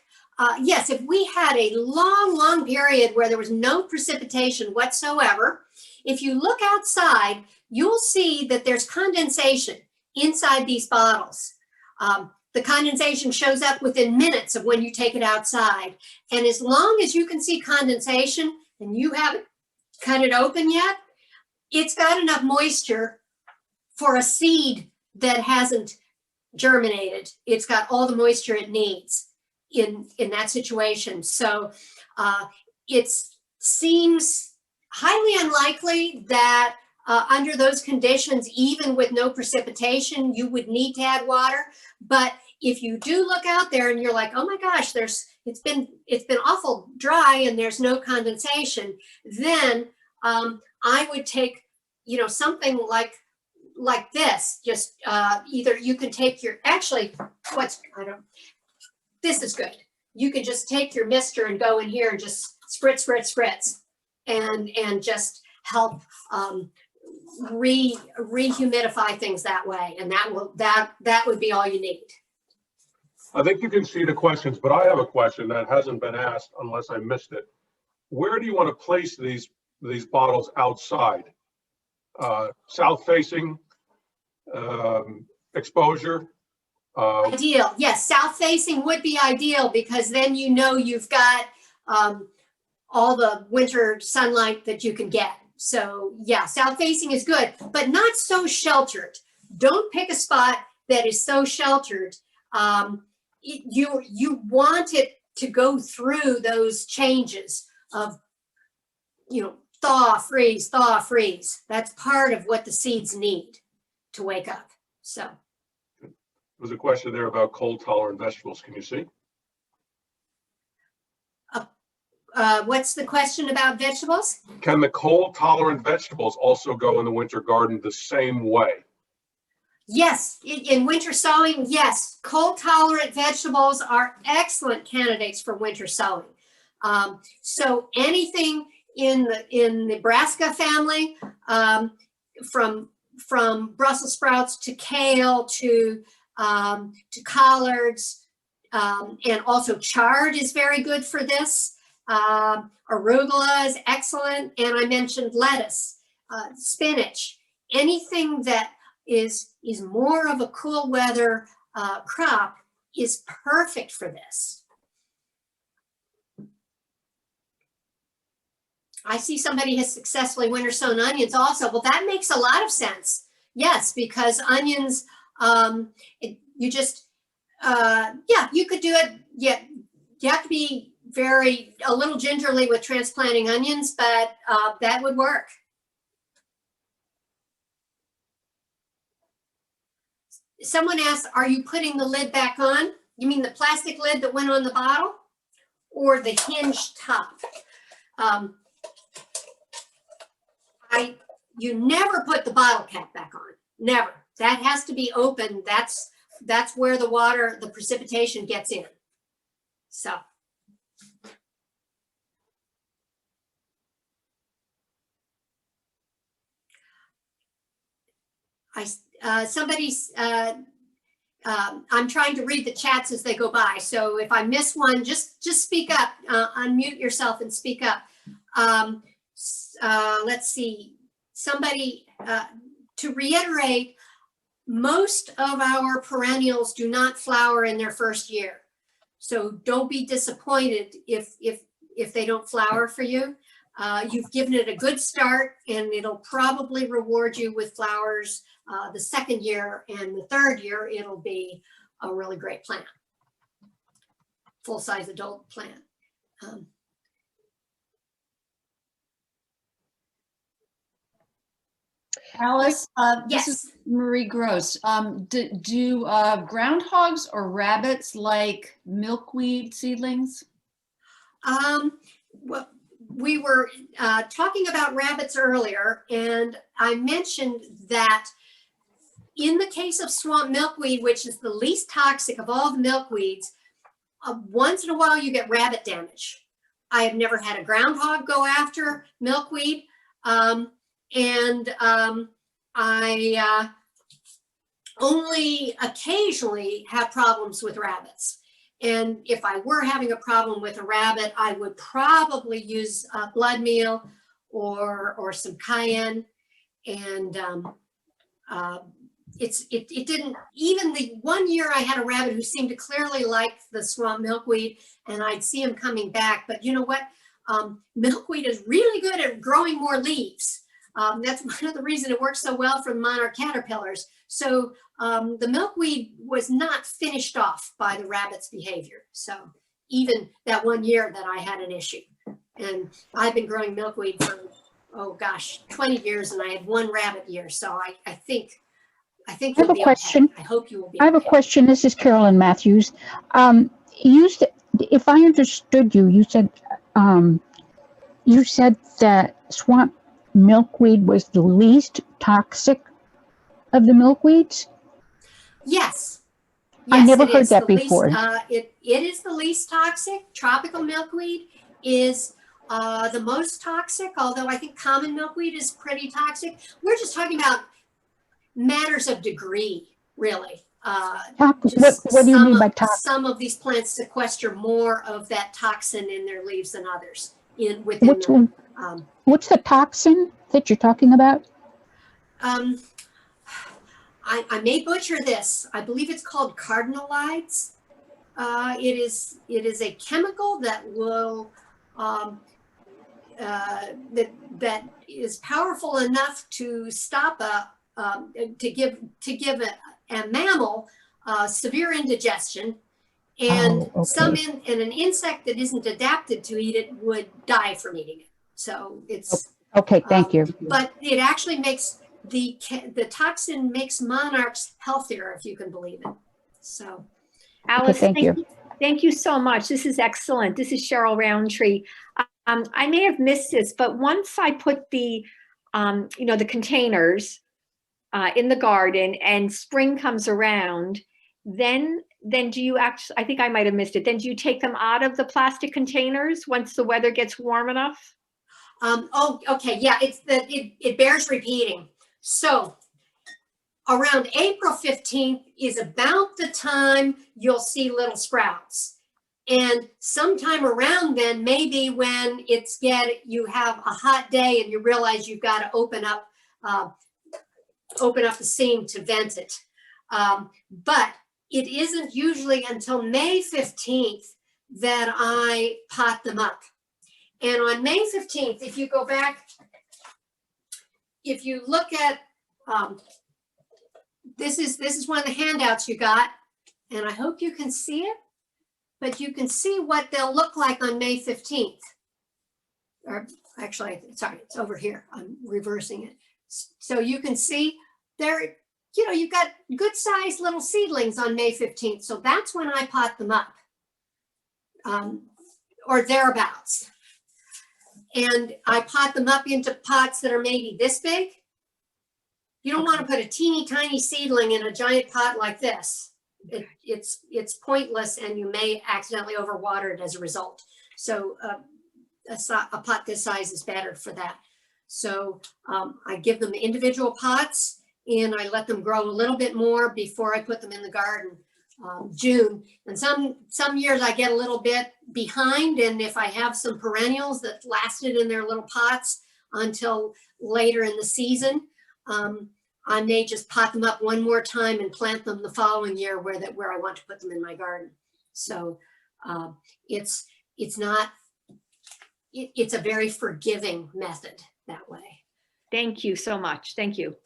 Yes, if we had a long period where there was no precipitation whatsoever, if you look outside, you'll see that there's condensation inside these bottles. The condensation shows up within minutes of when you take it outside. And as long as you can see condensation and you have cut it open yet. It's got enough moisture for a seed that hasn't germinated. It's got all the moisture it needs in that situation. So it seems highly unlikely that under those conditions, even with no precipitation, you would need to add water. But if you do look out there and you're like, oh my gosh, it's been awful dry and there's no condensation, then I would take, something like this. Just either you can take your, this is good. You can just take your mister and go in here and just spritz, and just help rehumidify things that way. And that would be all you need. I think you can see the questions, but I have a question that hasn't been asked unless I missed it. Where do you want to place these bottles outside? South facing, exposure? Ideal, yes, south facing would be ideal, because then you've got all the winter sunlight that you can get. So yeah, south facing is good, but not so sheltered. Don't pick a spot that is so sheltered. You want it to go through those changes of, thaw, freeze. That's part of what the seeds need to wake up. So. There's a question there about cold tolerant vegetables. Can you see? What's the question about vegetables? Can the cold tolerant vegetables also go in the winter garden the same way? Yes, in winter sowing, yes. Cold tolerant vegetables are excellent candidates for winter sowing. So anything in the brassica family, from Brussels sprouts to kale to collards, and also chard is very good for this. Arugula is excellent, and I mentioned lettuce, spinach, anything that is more of a cool weather crop is perfect for this. I see somebody has successfully winter sown onions also. Well, that makes a lot of sense. Yes, because onions, you could do it. Yeah, you have to be a little gingerly with transplanting onions, but that would work. Someone asked, are you putting the lid back on? You mean the plastic lid that went on the bottle, or the hinged top? You never put the bottle cap back on. Never. That has to be open. That's where the precipitation gets in. So. I'm trying to read the chats as they go by. So if I miss one, just speak up, unmute yourself and speak up. Let's see, somebody, to reiterate, most of our perennials do not flower in their first year. So don't be disappointed if they don't flower for you. You've given it a good start, and it'll probably reward you with flowers the second year, and the third year it'll be a really great plant, full-size adult plant. Alice, this is Marie Gross. Do groundhogs or rabbits like milkweed seedlings? Well, we were talking about rabbits earlier, and I mentioned that in the case of swamp milkweed, which is the least toxic of all the milkweeds, once in a while you get rabbit damage. I have never had a groundhog go after milkweed, and I only occasionally have problems with rabbits. And if I were having a problem with a rabbit, I would probably use blood meal or some cayenne. And it didn't, even the one year I had a rabbit who seemed to clearly like the swamp milkweed, and I'd see him coming back. But you know what? milkweed is really good at growing more leaves. That's one of the reasons it works so well for the monarch caterpillars. So the milkweed was not finished off by the rabbit's behavior. So even that one year that I had an issue. And I've been growing milkweed for, oh gosh, 20 years, and I had one rabbit year. So I think I have a question. Okay. I hope you will be I have a question. This is Carolyn Matthews. If I understood you, you said that swamp milkweed was the least toxic of the milkweeds? Yes. I never heard is that the before. It is the least toxic. Tropical milkweed is the most toxic, although I think common milkweed is pretty toxic. We're just talking about matters of degree, really. What do you mean by toxic? Some of these plants sequester more of that toxin in their leaves than others. What's the toxin that you're talking about? I may butcher this. I believe it's called cardinalides. It is a chemical that will that is powerful enough to stop to give a mammal severe indigestion, and and an insect that isn't adapted to eat it would die from eating it. So it's okay. Thank you. But it actually makes the toxin makes monarchs healthier, if you can believe it. So, Alice, okay, thank you so much. This is excellent. This is Cheryl Roundtree. I may have missed this, but once I put the the containers in the garden and spring comes around, then do you actually, I think I might have missed it, then do you take them out of the plastic containers once the weather gets warm enough? Oh, okay. Yeah, it bears repeating. So around April 15th is about the time you'll see little sprouts. And sometime around then, maybe when you have a hot day and you realize you've got to open up the seam to vent it. But it isn't usually until May 15th that I pot them up. And on May 15th, if you go back, if you look at, this is one of the handouts you got, and I hope you can see it, but you can see what they'll look like on May 15th. Or actually, sorry, it's over here. I'm reversing it. So you can see there, you've got good sized little seedlings on May 15th. So that's when I pot them up, or thereabouts. And I pot them up into pots that are maybe this big. You don't want to put a teeny tiny seedling in a giant pot like this. It's pointless, and you may accidentally overwater it as a result. So a pot this size is better for that. So I give them the individual pots, and I let them grow a little bit more before I put them in the garden. June, and some years I get a little bit behind, and if I have some perennials that lasted in their little pots until later in the season, I may just pot them up one more time and plant them the following year where I want to put them in my garden. So it's a very forgiving method that way. Thank you so much. Thank you.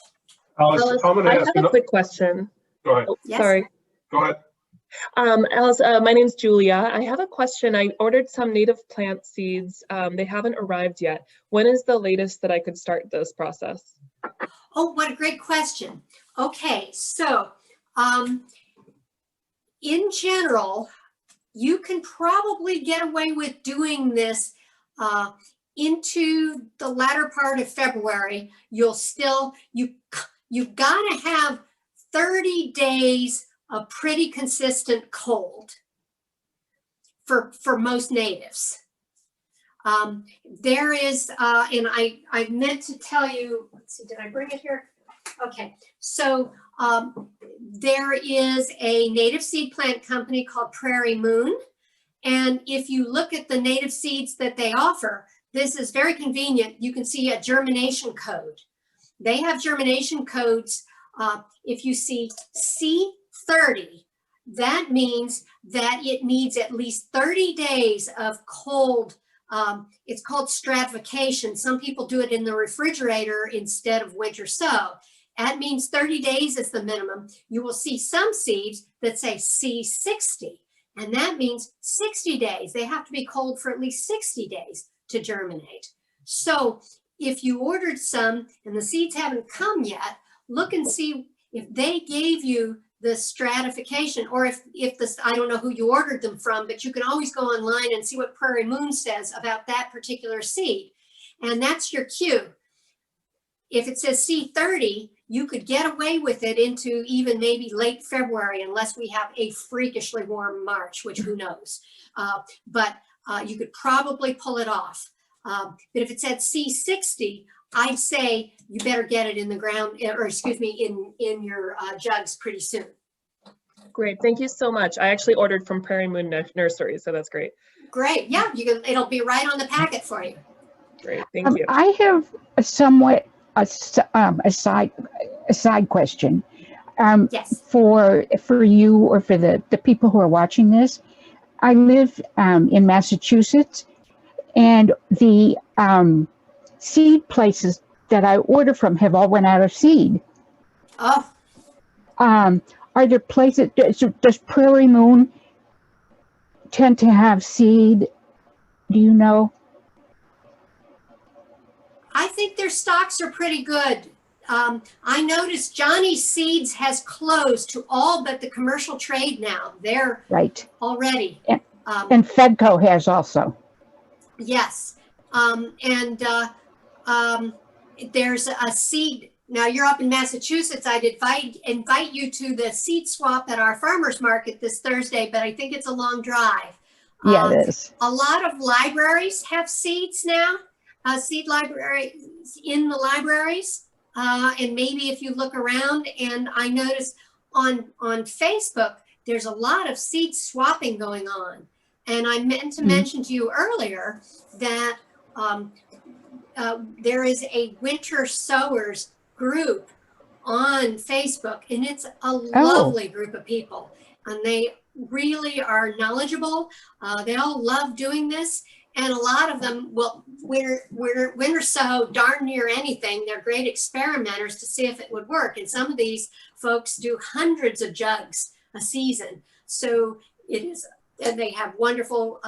Alice, I'm going to ask a quick question. Go ahead. Oh, Yes. Sorry. Go ahead. Alice, my name's Julia. I have a question. I ordered some native plant seeds. They haven't arrived yet. When is the latest that I could start this process? Oh, what a great question. Okay, so in general, you can probably get away with doing this into the latter part of February. You've got to have 30 days of pretty consistent cold for most natives. There is, and I meant to tell you, let's see, did I bring it here? Okay, so there is a native seed plant company called Prairie Moon. And if you look at the native seeds that they offer, this is very convenient. You can see a germination code. They have germination codes. If you see C30, that means that it needs at least 30 days of cold It's called stratification. Some people do it in the refrigerator instead of winter sow. That means 30 days is the minimum. You will see some seeds that say C60, and that means 60 days. They have to be cold for at least 60 days to germinate. So if you ordered some and the seeds haven't come yet, look and see if they gave you the stratification, or if this, I don't know who you ordered them from, but you can always go online and see what Prairie Moon says about that particular seed. And that's your cue. If it says C30, you could get away with it into even maybe late February, unless we have a freakishly warm March, which who knows. But you could probably pull it off. But if it said C60, I'd say you better get it in the ground, or excuse me, in your jugs pretty soon. Great, thank you so much. I actually ordered from Prairie Moon Nursery, so that's great. Great, yeah, you can. It'll be right on the packet for you. Great, thank you. I have a somewhat a side question. Yes. For you or for the people who are watching this. I live in Massachusetts, and the seed places that I order from have all run out of seed. Oh. Are there places, does Prairie Moon tend to have seed? Do you know? I think their stocks are pretty good. I noticed Johnny's Seeds has closed to all but the commercial trade now. They're Right. already. And Fedco has also. Yes. There's a seed. Now you're up in Massachusetts. I'd invite you to the seed swap at our farmers market this Thursday, but I think it's a long drive. Yeah, it is. A lot of libraries have seeds now, seed libraries in the libraries. And maybe if you look around, and I noticed on Facebook, there's a lot of seed swapping going on. And I meant to mention to you earlier that there is a winter sowers group on Facebook, and it's a lovely group of people, and they really are knowledgeable. They all love doing this, and a lot of them will winter sow darn near anything. They're great experimenters to see if it would work, and some of these folks do hundreds of jugs a season. So it is, and they have wonderful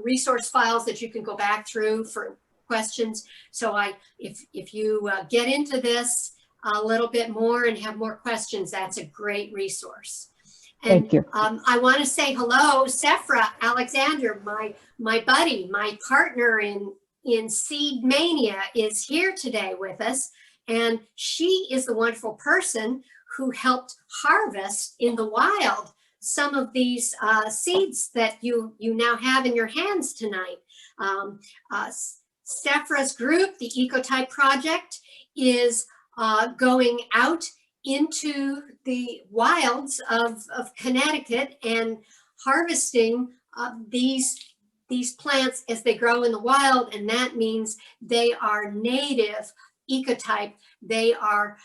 resource files that you can go back through for questions. So if you get into this a little bit more and have more questions, that's a great resource. And Thank you. I want to say hello, Sephra Alexander, my buddy, my partner in Seed Mania, is here today with us, and she is the wonderful person who helped harvest in the wild some of these seeds that you now have in your hands tonight. Sephra's group, the Ecotype Project, is going out into the wilds of Connecticut and harvesting these plants as they grow in the wild, and that means they are native ecotype. They are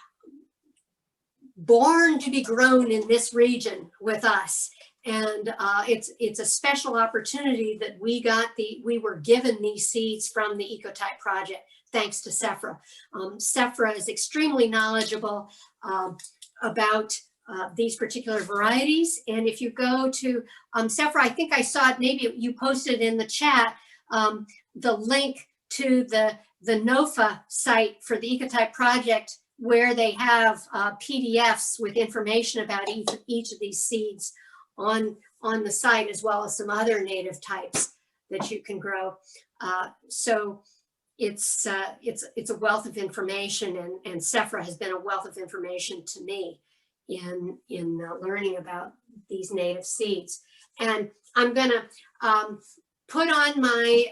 born to be grown in this region with us. And it's a special opportunity that we were given these seeds from the Ecotype Project, thanks to Sephra. Sephra is extremely knowledgeable about these particular varieties. And if you go to Sephra, I think I saw it, maybe you posted in the chat, the link to the NOFA site for the Ecotype Project, where they have PDFs with information about each of these seeds on the site, as well as some other native types that you can grow. So it's a wealth of information, and Sephra has been a wealth of information to me in learning about these native seeds. And I'm gonna put on my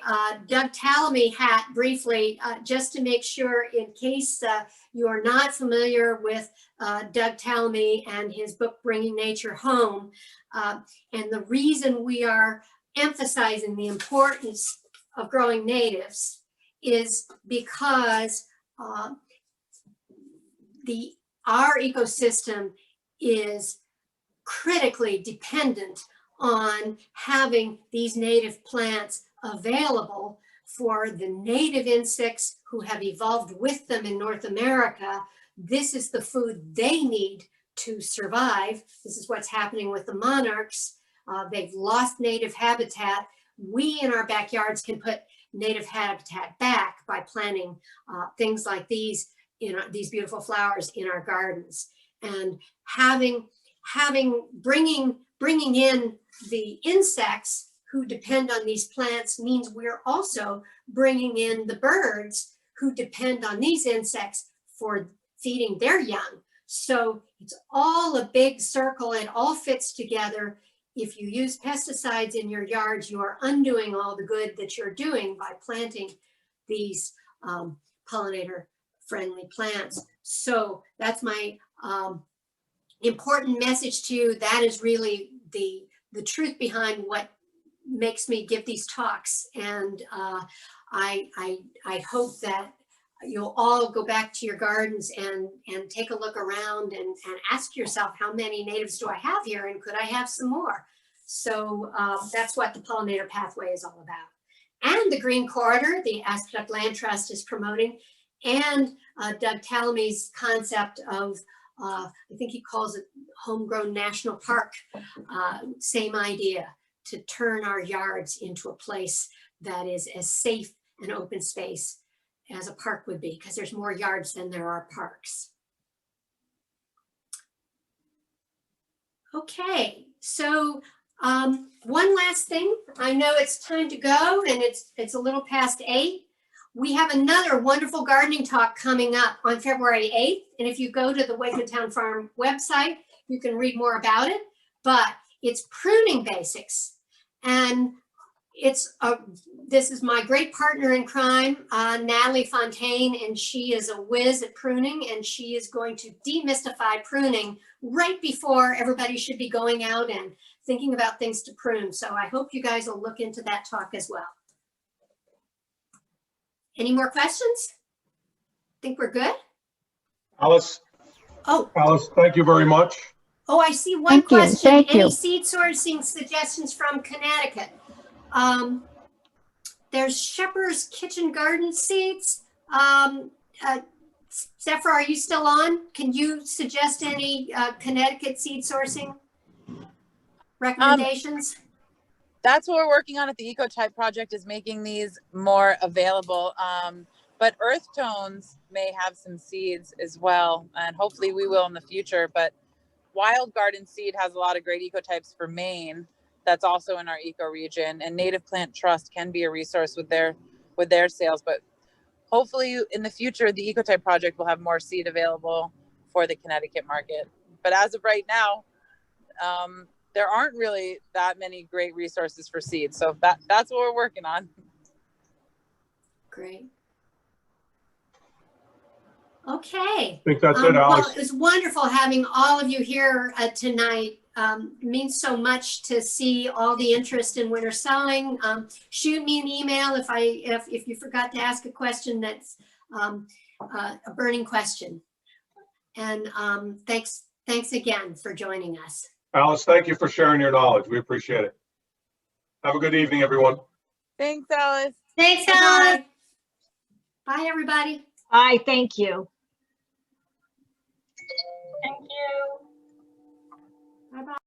Doug Tallamy hat briefly, just to make sure, in case you are not familiar with Doug Tallamy and his book, Bringing Nature Home. And the reason we are emphasizing the importance of growing natives is because our ecosystem is critically dependent on having these native plants available for the native insects who have evolved with them in North America. This is the food they need to survive. This is what's happening with the monarchs. They've lost native habitat. We in our backyards can put native habitat back by planting things like these, these beautiful flowers in our gardens, and bringing in the insects who depend on these plants means we're also bringing in the birds who depend on these insects for feeding their young. So it's all a big circle. It all fits together. If you use pesticides in your yards, you are undoing all the good that you're doing by planting these pollinator-friendly plants. So that's my important message to you. That is really the truth behind what makes me give these talks. And I hope that you'll all go back to your gardens and take a look around and ask yourself, how many natives do I have here, and could I have some more? So that's what the pollinator pathway is all about. And the Green Corridor, the Aspetuck Land Trust is promoting, and Doug Tallamy's concept of, I think he calls it homegrown national park, same idea, to turn our yards into a place that is as safe and open space as a park would be, because there's more yards than there are parks. Okay, so one last thing. I know it's time to go, and it's a little past 8. We have another wonderful gardening talk coming up on February 8th. And if you go to the Wakeman Town Farm website, you can read more about it. But it's pruning basics. And this is my great partner in crime, Natalie Fontaine, and she is a whiz at pruning, and she is going to demystify pruning right before everybody should be going out and thinking about things to prune. So I hope you guys will look into that talk as well. Any more questions? Think we're good? Alice, thank you very much. Oh, I see one Thank you, question. thank Any you. seed sourcing suggestions from Connecticut? There's Shepherd's Kitchen Garden seeds. Zephyr, are you still on? Can you suggest any Connecticut seed sourcing recommendations? That's what we're working on at the Ecotype project, is making these more available. But Earth Tones may have some seeds as well, and hopefully we will in the future. But Wild Garden Seed has a lot of great ecotypes for Maine. That's also in our eco region, and Native Plant Trust can be a resource with their sales. But hopefully in the future, the Ecotype project will have more seed available for the Connecticut market. But as of right now, there aren't really that many great resources for seeds. So that's what we're working on. Great. Okay. I think that's it, Alex. Well, it was wonderful having all of you here tonight. It means so much to see all the interest in winter sowing. Shoot me an email if you forgot to ask a question that's a burning question. And thanks again for joining us. Alice, thank you for sharing your knowledge. We appreciate it. Have a good evening, everyone. Thanks, Alice. Thanks, Alice. Bye, everybody. Bye, thank you. Bye-bye.